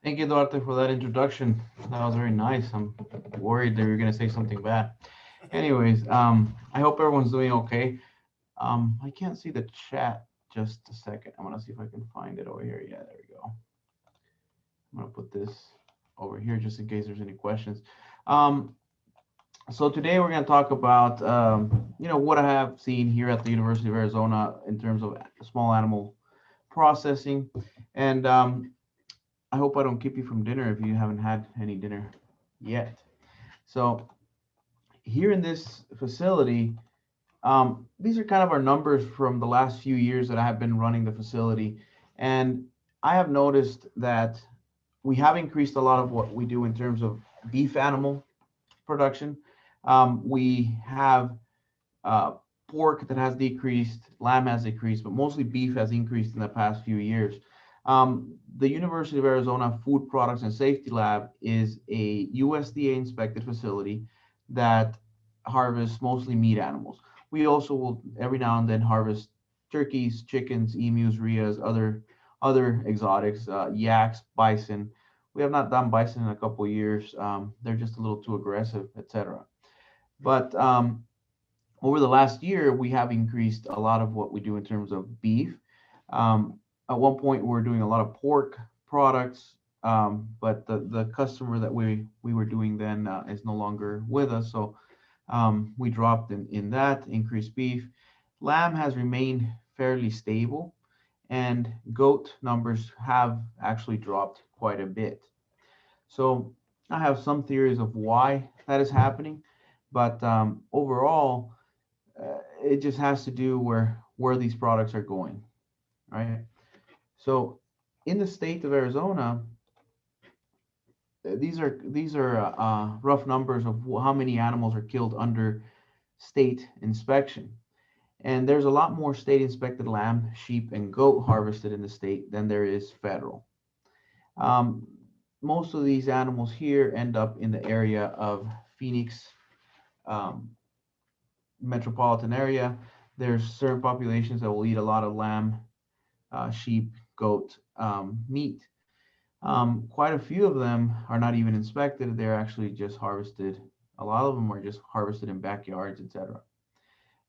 Thank you, Duarte, for that introduction. That was very nice. I'm worried that you were going to say something bad. Anyways, I hope everyone's doing okay. I can't see the chat. Just a second. I'm gonna see if I can find it over here. Yeah, there we go. I'm gonna put this over here just in case there's any questions. Um, so today we're gonna talk about what I have seen here at the University of Arizona in terms of small animal processing, and I hope I don't keep you from dinner if you haven't had any dinner yet. So here in this facility, these are kind of our numbers from the last few years that I have been running the facility. And I have noticed that we have increased a lot of what we do in terms of beef animal production. We have uh, pork that has decreased, lamb has decreased, but mostly beef has increased in the past few years. The University of Arizona Food Products and Safety Lab is a USDA inspected facility that harvests mostly meat animals. We also will every now and then harvest turkeys, chickens, emus, rheas, other exotics, yaks, bison. We have not done bison in a couple of years. They're just a little too aggressive, etc. But over the last year, we have increased a lot of what we do in terms of beef. Um, at one point, we were doing a lot of pork products, but the customer that we were doing then is no longer with us. So we dropped in that, increased beef. Lamb has remained fairly stable, and goat numbers have actually dropped quite a bit. So I have some theories of why that is happening, but overall, it just has to do where these products are going, right? So in the state of Arizona, these are rough numbers of how many animals are killed under state inspection. And there's a lot more state inspected lamb, sheep, and goat harvested in the state than there is federal. Um, Most of these animals here end up in the area of Phoenix um, metropolitan area. There's certain populations that will eat a lot of lamb, sheep, goat meat. Quite a few of them are not even inspected. They're actually just harvested. A lot of them are just harvested in backyards, etc.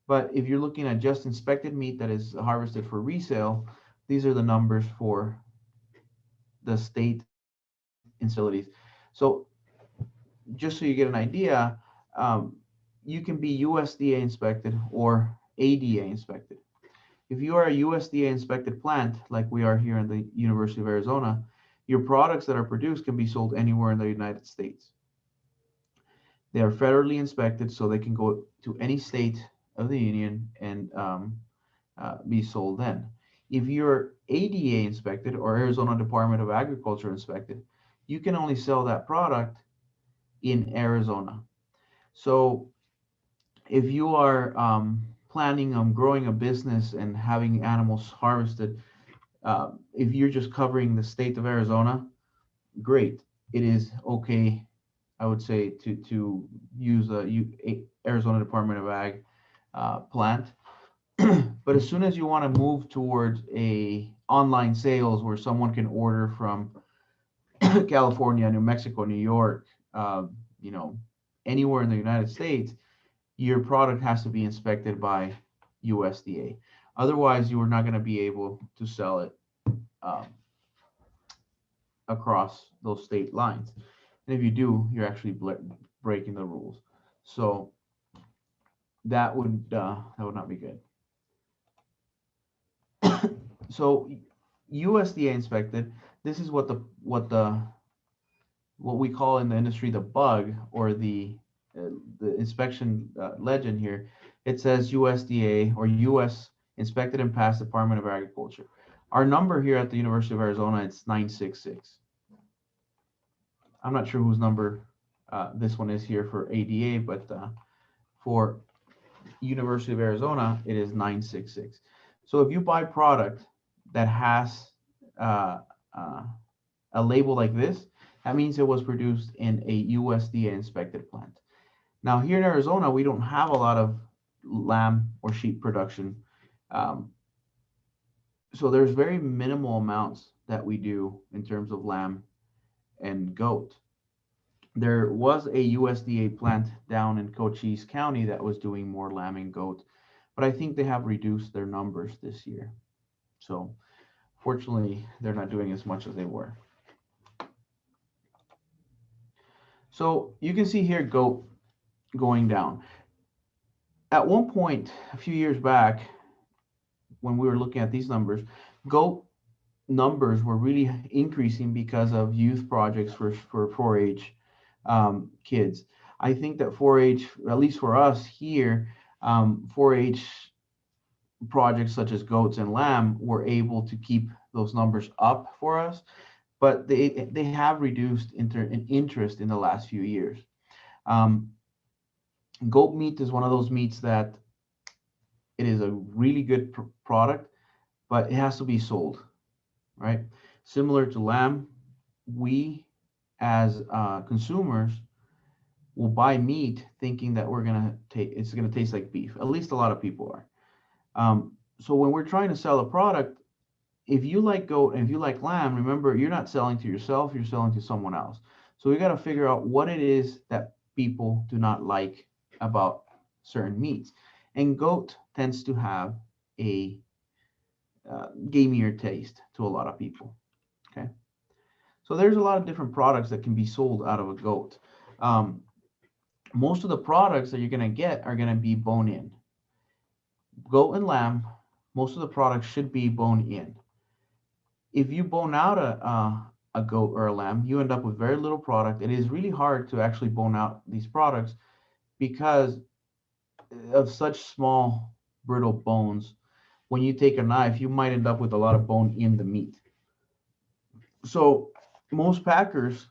But if you're looking at just inspected meat that is harvested for resale, these are the numbers for the state facilities. So just so you get an idea, um, you can be USDA inspected or ADA inspected. If you are a USDA inspected plant, like we are here in the University of Arizona, your products that are produced can be sold anywhere in the United States. They are federally inspected, so they can go to any state of the union and be sold then. If you're ADA inspected or Arizona Department of Agriculture inspected, you can only sell that product in Arizona. So if you are planning on growing a business and having animals harvested, if you're just covering the state of Arizona, great. It is okay, I would say, to use a Arizona Department of Ag plant. But as soon as you want to move towards a online sales where someone can order from California, New Mexico, New York, you know, anywhere in the United States, your product has to be inspected by USDA. Otherwise, you are not going to be able to sell it um, across those state lines. And if you do, you're actually breaking the rules. So that would not be good. So USDA inspected. This is what we call in the industry the bug or the inspection legend here. It says USDA or U.S. inspected and passed Department of Agriculture. Our number here at the University of Arizona it's 966. I'm not sure whose number this one is here for ADA, but for University of Arizona it is 966. So if you buy product that has uh, uh, a label like this, that means it was produced in a USDA inspected plant. Now, here in Arizona, we don't have a lot of lamb or sheep production. Um, so there's very minimal amounts that we do in terms of lamb and goat. There was a USDA plant down in Cochise County that was doing more lamb and goat, but I think they have reduced their numbers this year. So fortunately, they're not doing as much as they were. So you can see here goat going down. At one point, a few years back, when we were looking at these numbers, goat numbers were really increasing because of youth projects for 4-H kids. I think that 4-H, at least for us here, 4-H projects such as goats and lamb were able to keep those numbers up for us, but they have reduced interest in the last few years. Goat meat is one of those meats that it is a really good product, but it has to be sold, right? Similar to lamb, we as consumers will buy meat thinking that it's gonna taste like beef. At least a lot of people are. So when we're trying to sell a product, if you like goat and if you like lamb, remember you're not selling to yourself, you're selling to someone else. So we got to figure out what it is that people do not like about certain meats. And goat tends to have a gamier taste to a lot of people. Okay. So there's a lot of different products that can be sold out of a goat. Most of the products that you're going to get are going to be bone in. Goat and lamb, most of the products should be bone in. If you bone out a goat or a lamb, you end up with very little product. It is really hard to actually bone out these products because of such small, brittle bones. When you take a knife, you might end up with a lot of bone in the meat. So most packers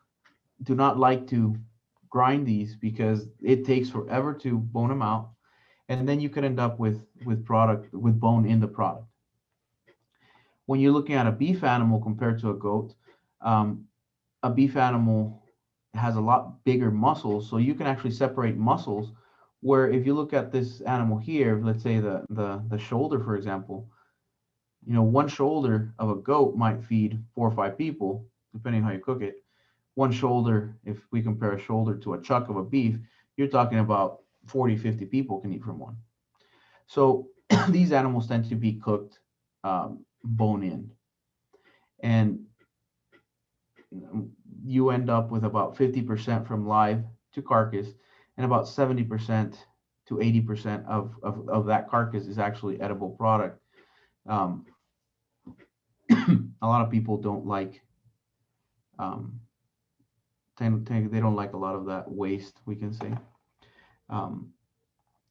do not like to grind these because it takes forever to bone them out, and then you could end up with bone in the product. When you're looking at a beef animal compared to a goat, a beef animal has a lot bigger muscles, so you can actually separate muscles. Where if you look at this animal here, let's say the shoulder, for example, one shoulder of a goat might feed 4 or 5 people, depending how you cook it. One shoulder, if we compare a shoulder to a chuck of a beef, you're talking about 40, 50 people can eat from one. So these animals tend to be cooked bone in. And you end up with about 50% from live to carcass, and about 70% to 80% of that carcass is actually edible product. A lot of people don't like they don't like a lot of that waste, we can say.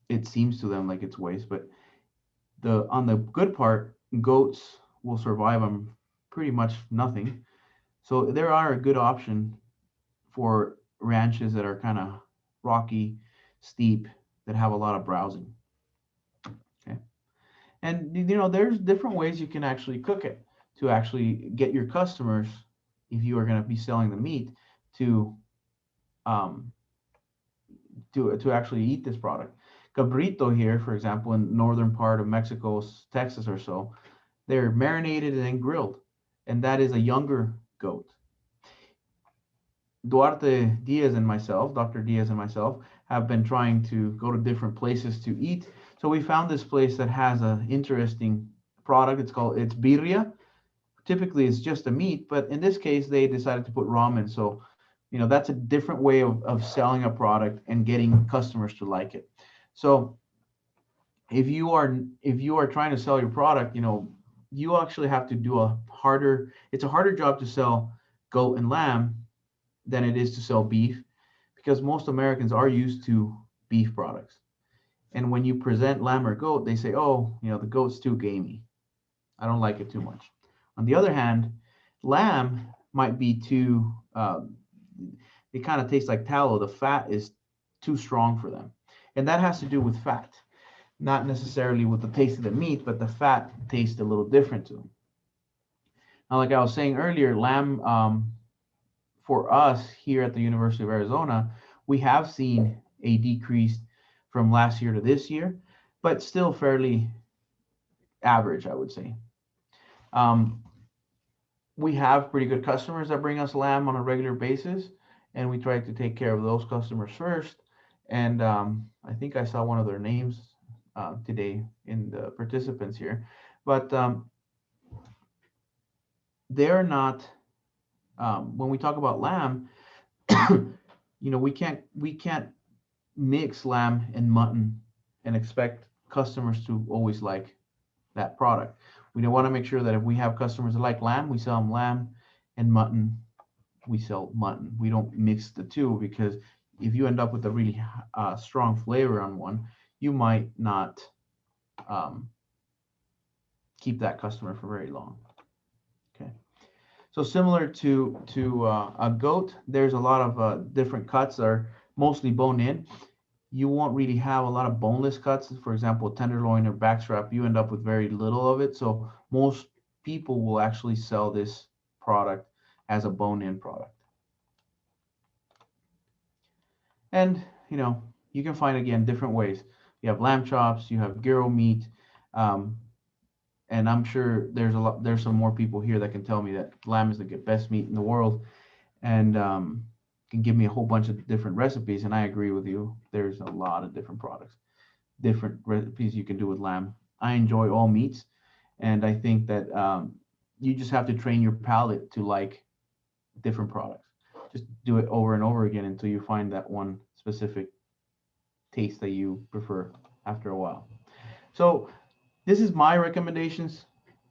It seems to them like it's waste, but on the good part, goats will survive on pretty much nothing. So there are a good option for ranches that are kind of rocky, steep, that have a lot of browsing. Okay. And there's different ways you can actually cook it to actually get your customers, if you are going to be selling the meat, to actually eat this product. Cabrito here, for example, in northern part of Mexico, Texas or so, they're marinated and then grilled, and that is a younger goat. Dr. Diaz and myself have been trying to go to different places to eat. So we found this place that has an interesting product. It's birria. Typically it's just a meat, but in this case they decided to put ramen. So that's a different way of selling a product and getting customers to like it. So if you are trying to sell your product, you actually have to do it's a harder job to sell goat and lamb than it is to sell beef, because most Americans are used to beef products. And when you present lamb or goat, they say, oh, the goat's too gamey. I don't like it too much. On the other hand, lamb might be too, it kind of tastes like tallow. The fat is too strong for them. And that has to do with fat, not necessarily with the taste of the meat, but the fat tastes a little different to them. Now, like I was saying earlier, lamb, for us here at the University of Arizona, we have seen a decrease from last year to this year, but still fairly average, I would say. we have pretty good customers that bring us lamb on a regular basis, and we try to take care of those customers first. And I think I saw one of their names today in the participants here, but they're not. When we talk about lamb, we can't mix lamb and mutton and expect customers to always like that product. We want to make sure that if we have customers that like lamb, we sell them lamb, and mutton, we sell mutton. We don't mix the two, because if you end up with a really strong flavor on one, you might not um, keep that customer for very long. Okay. So similar to a goat, there's a lot of different cuts that are mostly bone in. You won't really have a lot of boneless cuts. For example, tenderloin or backstrap, you end up with very little of it. So most people will actually sell this product as a bone-in product. And you can find, again, different ways. You have lamb chops, you have gyro meat, um, and I'm sure there's some more people here that can tell me that lamb is the best meat in the world, and can give me a whole bunch of different recipes. And I agree with you. There's a lot of different products, different recipes you can do with lamb. I enjoy all meats, and I think that you just have to train your palate to like different products. Just do it over and over again until you find that one specific taste that you prefer after a while. So this is my recommendations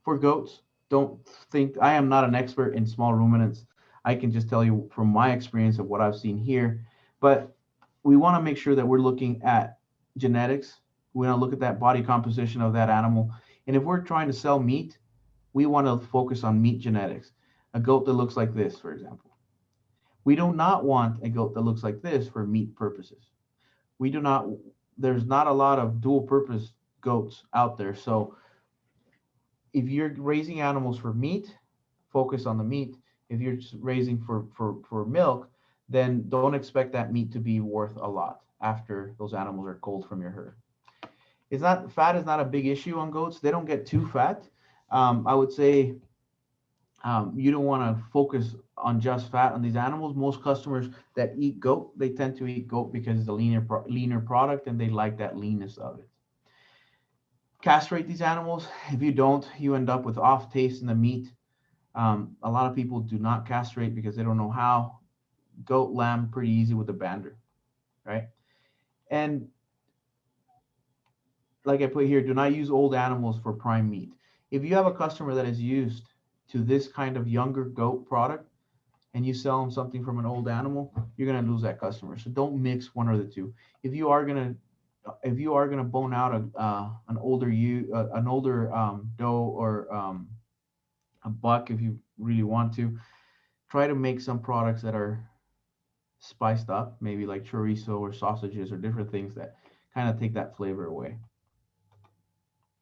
for goats. Don't think I am not an expert in small ruminants. I can just tell you from my experience of what I've seen here. But we want to make sure that we're looking at genetics. We want to look at that body composition of that animal. And if we're trying to sell meat, we want to focus on meat genetics. A goat that looks like this, for example. We do not want a goat that looks like this for meat purposes. We do not, there's not a lot of dual purpose goats out there. So if you're raising animals for meat, focus on the meat. If you're just raising for milk, then don't expect that meat to be worth a lot after those animals are culled from your herd. It's not Fat is not a big issue on goats. They don't get too fat. I would say you don't want to focus on just fat on these animals. Most customers that eat goat, they tend to eat goat because it's a leaner product, and they like that leanness of it. Castrate these animals. If you don't, you end up with off taste in the meat. A lot of people do not castrate because they don't know how. Goat, lamb, pretty easy with a bander, right? And like I put here, do not use old animals for prime meat. If you have a customer that is used to this kind of younger goat product, and you sell them something from an old animal, you're going to lose that customer. So don't mix one or the two. If you are gonna bone out an older doe, or a buck, if you really want to, try to make some products that are spiced up, maybe like chorizo or sausages or different things that kind of take that flavor away.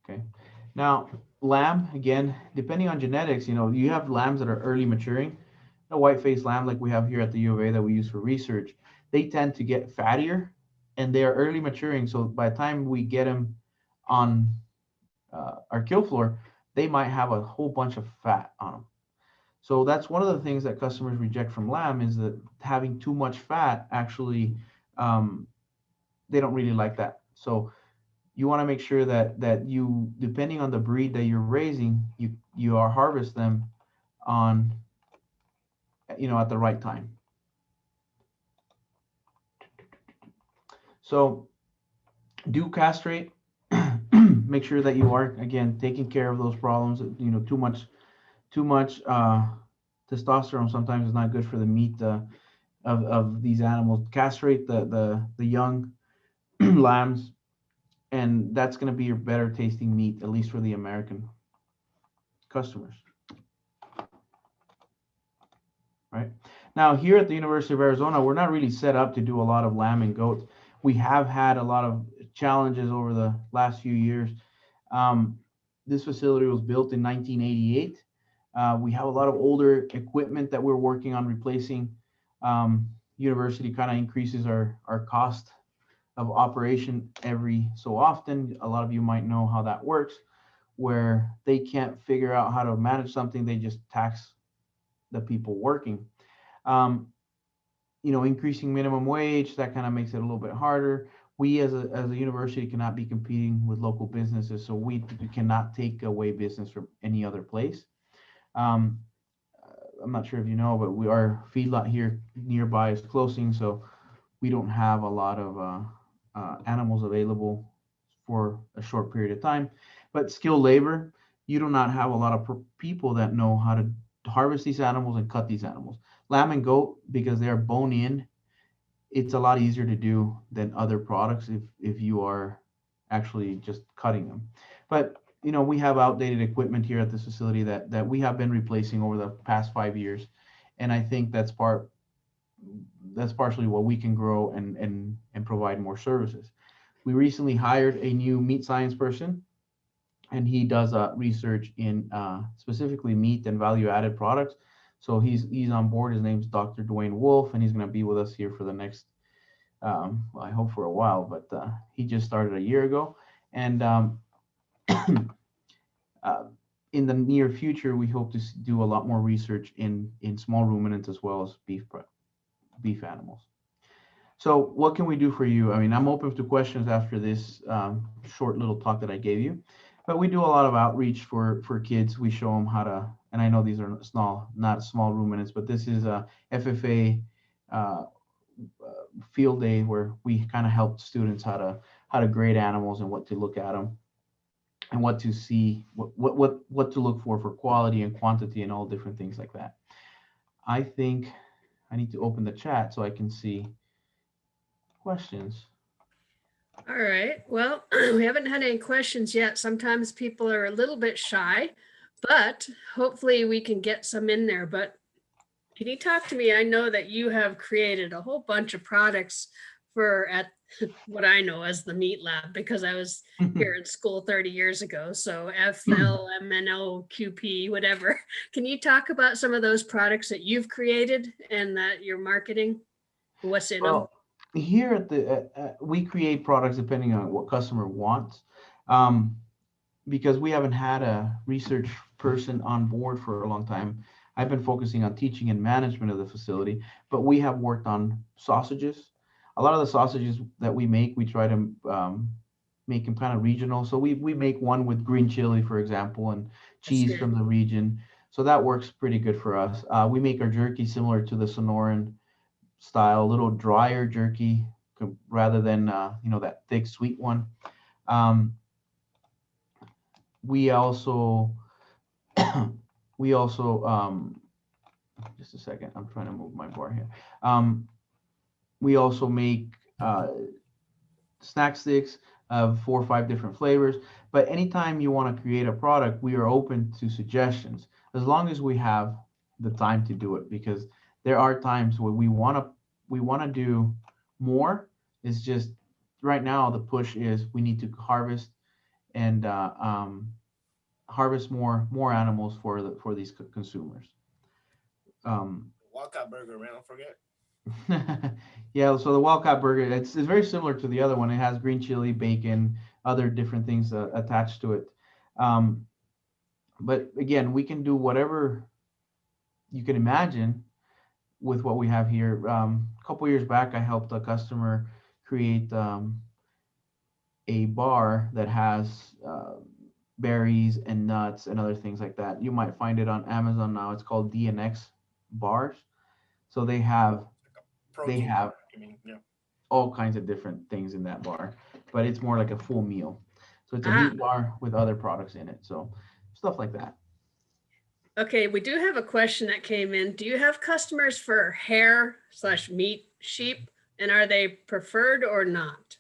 Okay. Now, lamb, again, depending on genetics, you have lambs that are early maturing. A white-faced lamb like we have here at the U of A that we use for research, they tend to get fattier, and they are early maturing. So by the time we get them on our kill floor, they might have a whole bunch of fat on them. So that's one of the things that customers reject from lamb, is that having too much fat actually, they don't really like that. So you want to make sure that you, depending on the breed that you're raising, you are harvest them on, at the right time. So do castrate. Make sure that you are, again, taking care of those problems. Too much testosterone sometimes is not good for the meat of these animals. Castrate the young lambs, and that's going to be your better tasting meat, at least for the American customers. Right now, here at the University of Arizona, we're not really set up to do a lot of lamb and goat. We have had a lot of challenges over the last few years. This facility was built in 1988. We have a lot of older equipment that we're working on replacing. University kind of increases our cost of operation every so often. A lot of you might know how that works, where they can't figure out how to manage something. They just tax the people working. Um, Increasing minimum wage, that kind of makes it a little bit harder. We as a university cannot be competing with local businesses, so we cannot take away business from any other place. Um, I'm not sure if you know, but our feedlot here nearby is closing, so we don't have a lot of animals available for a short period of time. But skilled labor, you do not have a lot of people that know how to harvest these animals and cut these animals. Lamb and goat, because they are bone in, it's a lot easier to do than other products if you are actually just cutting them. But we have outdated equipment here at this facility that we have been replacing over the past 5 years, and I think that's partially what we can grow and provide more services. We recently hired a new meat science person, and he does research in specifically meat and value added products. So he's on board. His name's Dr. Dwayne Wolf, and he's going to be with us here for the next well, I hope for a while, but he just started a year ago. And uh, in the near future, we hope to do a lot more research in small ruminants as well as beef animals. So, what can we do for you? I mean, I'm open to questions after this short little talk that I gave you, but we do a lot of outreach for kids. We show them how to, and I know these are not small ruminants, but this is a FFA uh, field day where we kind of help students how to grade animals and what to look at them and what to see, what to look for quality and quantity and all different things like that. I think I need to open the chat so I can see questions. All right. Well, we haven't had any questions yet. Sometimes people are a little bit shy, but hopefully we can get some in there. But can you talk to me? I know that you have created a whole bunch of products for at what I know as the meat lab because I was here in school 30 years ago. So FLMNO, QP, whatever. Can you talk about some of those products that you've created and that you're marketing? What's in them? Well, here at the we create products depending on what customer wants. Um, because we haven't had a research person on board for a long time. I've been focusing on teaching and management of the facility, but we have worked on sausages. A lot of the sausages that we make, we try to make them kind of regional. So we make one with green chili, for example, and That's cheese good. from the region. So that works pretty good for us. We make our jerky similar to the Sonoran style, a little drier jerky rather than that thick sweet one. Um, we also we also just a second, I'm trying to move my bar here. um, we also make snack sticks of 4 or 5 different flavors, but anytime you want to create a product, we are open to suggestions as long as we have the time to do it, because there are times where we want to do more. It's just right now the push is we need to and harvest more animals for these consumers. Um, Walkout burger, man. Don't forget. yeah, so the Wildcat burger, it's very similar to the other one. It has green chili, bacon, other different things attached to it. Um, but again, we can do whatever you can imagine with what we have here. A couple years back, I helped a customer create a bar that has berries and nuts and other things like that. You might find it on Amazon now. It's called DNX bars. So they Protein bar. have I mean, yeah. all kinds of different things in that bar, but it's more like a full meal. So it's a Ah, meat bar with other products in it. So stuff like that. okay. We do have a question that came in. Do you have customers for hair slash meat sheep? And are they preferred or not?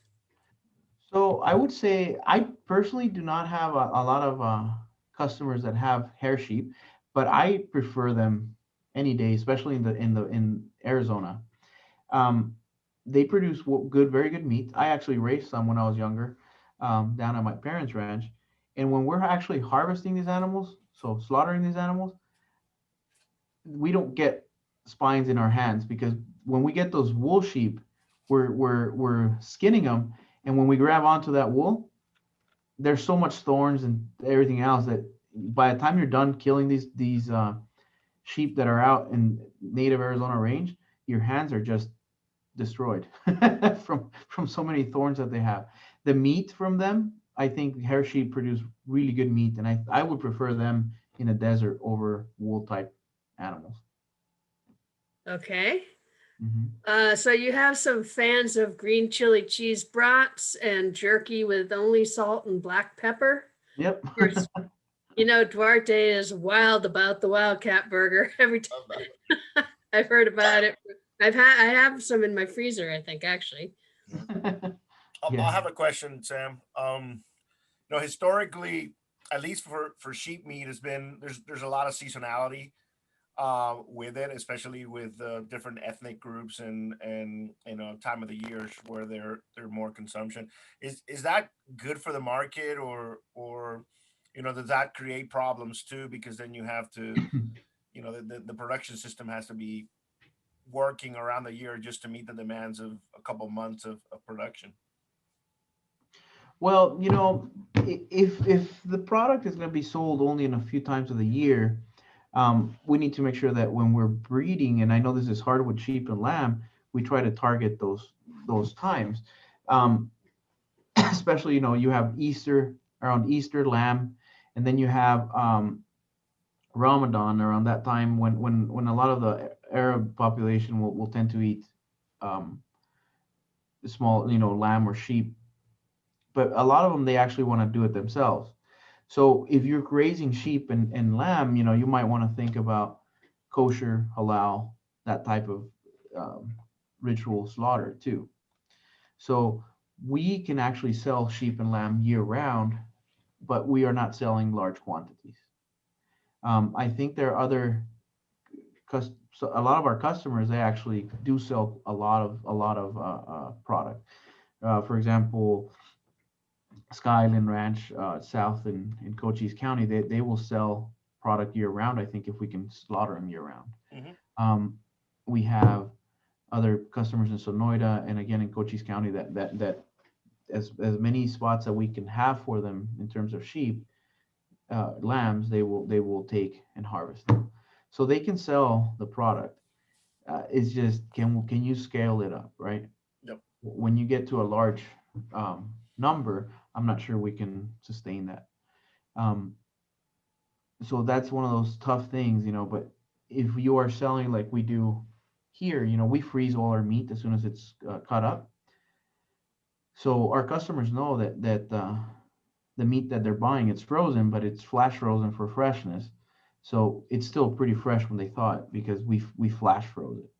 So I would say I personally do not have a lot of customers that have hair sheep, but I prefer them any day, especially in Arizona. Um, they produce good, very good meat. I actually raised some when I was younger, down at my parents' ranch. And when we're actually harvesting these animals, so slaughtering these animals, we don't get spines in our hands, because when we get those wool sheep, we're skinning them, and when we grab onto that wool, there's so much thorns and everything else that by the time you're done killing these sheep that are out in native Arizona range, your hands are just destroyed from so many thorns that they have. The meat from them, I think hair sheep produce really good meat, and I would prefer them in a desert over wool type animals. Okay. Hmm. So you have some fans of green chili cheese brats and jerky with only salt and black pepper. Yep. Of course, Duarte is wild about the Wildcat burger. Every time Love that. I've heard about it, I have some in my freezer, I think, actually. Yeah. Yes. I have a question, Sam. Historically, at least for sheep meat, has been there's a lot of seasonality with it, especially with different ethnic groups and time of the years where they're more consumption. Is that good for the market, or does that create problems too? Because then you have to, the production system has to be working around the year just to meet the demands of a couple months of production. Well, if the product is going to be sold only in a few times of the year, we need to make sure that when we're breeding, and I know this is hard with sheep and lamb, we try to target those times. Um, Especially, you have Easter, around Easter lamb, and then you have Ramadan around that time when a lot of the Arab population will tend to eat um, small, lamb or sheep, but a lot of them they actually want to do it themselves. So if you're raising sheep and lamb, you might want to think about kosher, halal, that type of um, ritual slaughter too. So we can actually sell sheep and lamb year round, but we are not selling large quantities. I think there are other, so a lot of our customers they actually do sell a lot of product. For example, Skyland Ranch south in Cochise County, they will sell product year round. I think if we can slaughter them year round. Hmm. Um, we have other customers in Sonoita and again in Cochise County that as many spots that we can have for them in terms of sheep, lambs, they will take and harvest them, so they can sell the product. It's just can you scale it up, right? Yep. When you get to a large number, I'm not sure we can sustain that. Um, so that's one of those tough things, but if you are selling like we do here, we freeze all our meat as soon as it's cut up. So our customers know that the meat that they're buying, it's frozen, but it's flash frozen for freshness. So it's still pretty fresh when they thaw it because we flash froze it.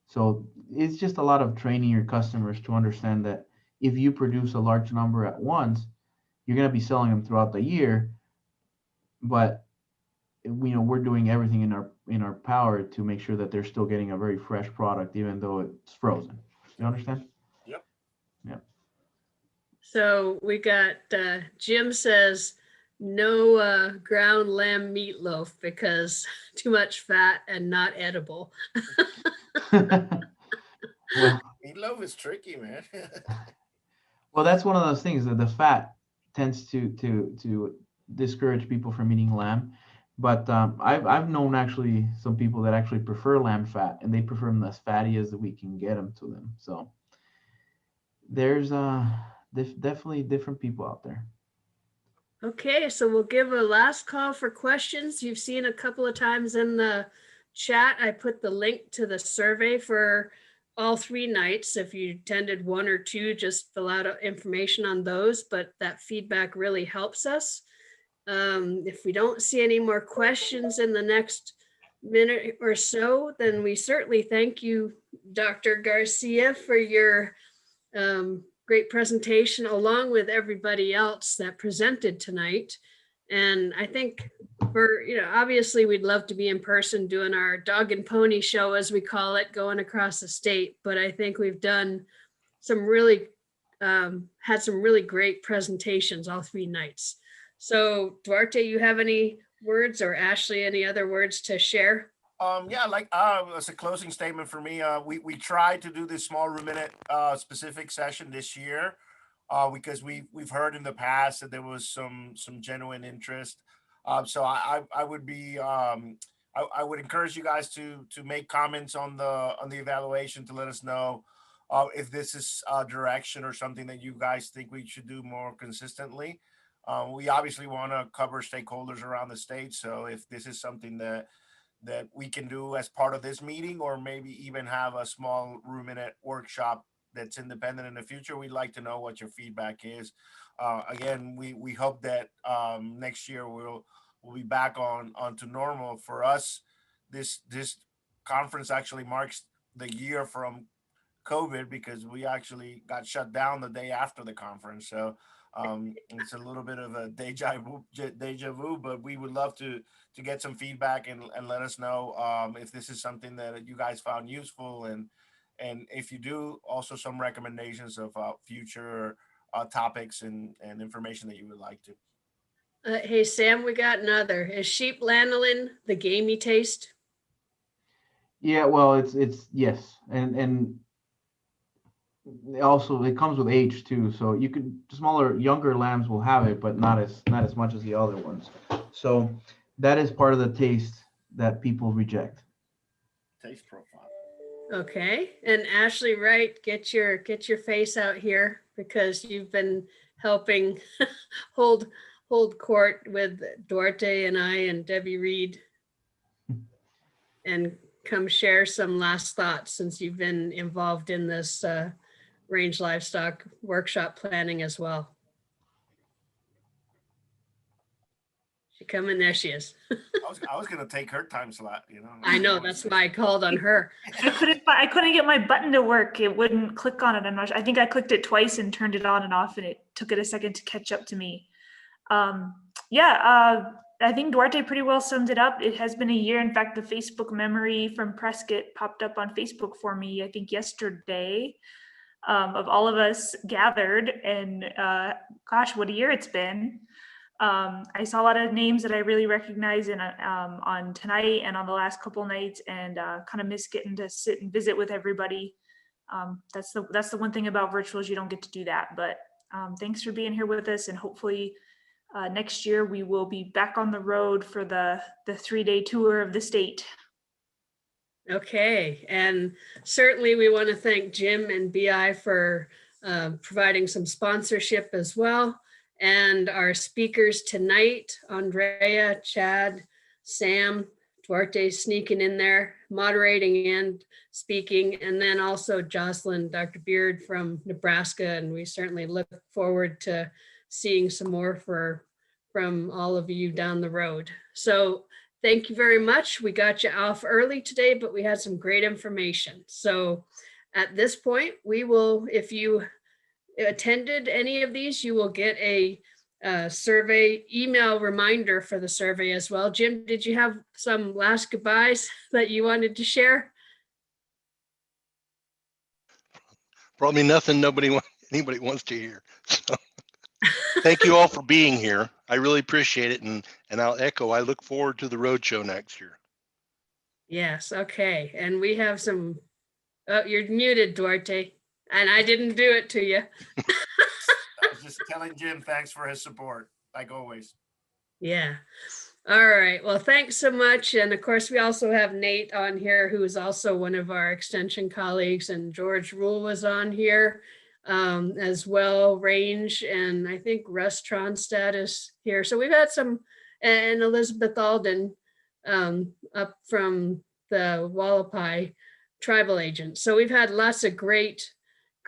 So it's just a lot of training your customers to understand that if you produce a large number at once, you're going to be selling them throughout the year, but we're doing everything in our power to make sure that they're still getting a very fresh product even though it's frozen. You Yep. understand? Yep. Yeah. So we got Jim says no ground lamb meatloaf because too much fat and not edible. Well, Meatloaf is tricky, man. that's one of those things that the fat tends to discourage people from eating lamb. But I've known actually some people that actually prefer lamb fat, and they prefer them as fatty as we can get them to them. So there's definitely different people out there. Okay, so we'll give a last call for questions. You've seen a couple of times in the chat, I put the link to the survey for all 3 nights. If you attended 1 or 2, just fill out information on those, but that feedback really helps us. If we don't see any more questions in the next minute or so, then we certainly thank you, Dr. Garcia, for your great presentation, along with everybody else that presented tonight. And I think obviously we'd love to be in person doing our dog and pony show, as we call it, going across the state. But I think we've done some really, had some really great presentations all 3 nights. So Duarte, you have any words, or Ashley, any other words to share? Yeah, like as a closing statement for me, we tried to do this small ruminant specific session this year because we've heard in the past that there was some genuine interest. So I would be I would encourage you guys to make comments on the evaluation to let us know if this is a direction or something that you guys think we should do more consistently. We obviously want to cover stakeholders around the state, so if this is something that we can do as part of this meeting, or maybe even have a small ruminant workshop that's independent in the future, we'd like to know what your feedback is. Again, we hope that next year we'll be back onto normal. For us, this conference actually marks the year from COVID, because we actually got shut down the day after the conference. So it's a little bit of a deja vu, but we would love to get some feedback and let us know if this is something that you guys found useful, and if you do, also some recommendations of future topics and information that you would like to. Hey, Sam, we got another. Is sheep lanolin the gamey taste? Yeah, well, it's yes, and also it comes with age too. So you could smaller, younger lambs will have it, but not as much as the other ones. So that is part of the taste that people reject. Taste profile. Okay, and Ashley Wright, get your face out here, because you've been helping hold court with Duarte and I and Debbie Reed, and come share some last thoughts, since you've been involved in this range livestock workshop planning as well. She coming, there she is. I was gonna take her time slot, I know, that's why I called on her. I couldn't get my button to work. It wouldn't click on it. I think I clicked it twice and turned it on and off, and it took it a second to catch up to me. I think Duarte pretty well summed it up. It has been a year. In fact, the Facebook memory from Prescott popped up on Facebook for me, I think yesterday, of all of us gathered, and gosh, what a year it's been. I saw a lot of names that I really recognize on tonight and on the last couple nights, and kind of miss getting to sit and visit with everybody. That's the one thing about virtual is you don't get to do that. But thanks for being here with us, and hopefully next year we will be back on the road for the 3-day tour of the state. Okay, and certainly we want to thank Jim and BI for providing some sponsorship as well. And our speakers tonight, Andrea, Chad, Sam, Duarte sneaking in there, moderating and speaking, and then also Jocelyn, Dr. Beard from Nebraska. And we certainly look forward to seeing some more from all of you down the road. So thank you very much. We got you off early today, but we had some great information. So at this point, we will, if you attended any of these, you will get a survey email reminder for the survey as well. Jim, did you have some last goodbyes that you wanted to share? Probably nothing anybody wants to hear. So thank you all for being here. I really appreciate it. And I'll echo, I look forward to the roadshow next year. Yes, okay. And we have some, oh, you're muted, Duarte. And I didn't do it to you. I was just telling Jim thanks for his support, like always. Yeah. All right. Well, thanks so much. And of course, we also have Nate on here, who is also one of our extension colleagues, and George Rule was on here as well, Range, and I think Russ Tronstad is here. So we've had some, and Elizabeth Alden up from the Wallapai tribal agent. So we've had lots of great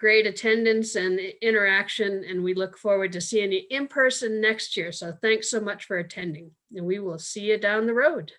attendance and interaction, and we look forward to seeing you in person next year. So thanks so much for attending, and we will see you down the road.